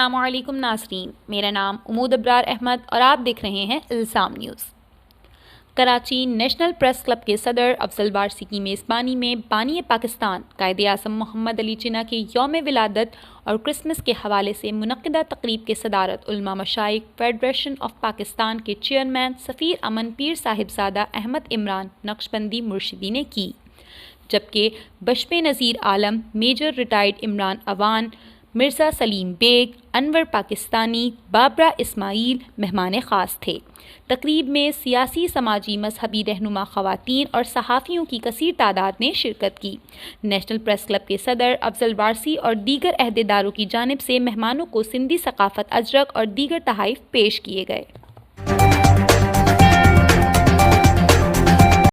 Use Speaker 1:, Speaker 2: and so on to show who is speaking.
Speaker 1: अस्सलामुअलैकुम नाज़रीन, मेरा नाम उमूद अब्रार अहमद और आप देख रहे हैं इल्ज़ाम news. Karachi national press club के सदर अफजल वारसी की मेज़बानी में बानी पाकिस्तान कायदे आज़म मोहम्मद अली जिन्ना के यौम विलादत और क्रिसमस के हवाले से मुनक़्क़िदा तक़रीब के सदारत उलमा मशाइख फेडरेशन ऑफ पाकिस्तान के चेयरमैन सफ़ीर अमन पीर साहिबजादा अहमद इमरान नक्शबंदी मुर्शिदी ने की, जबकि बशम नज़ीर आलम, मेजर रिटायर्ड इमरान अवान, मिर्ज़ा सलीम बेग, अनवर पाकिस्तानी, बाबरा इस्माइल मेहमान ख़ास थे। तकरीब में सियासी, समाजी, मजहबी रहनुमा ख़वातीन और सहाफ़ियों की कसीर तादाद ने शिरकत की। नेशनल प्रेस क्लब के सदर अफजल वारसी और दीगर अहदेदारों की जानिब से मेहमानों को सिंधी सकाफ़त अजरक और दीगर तहाइफ पेश किए गए।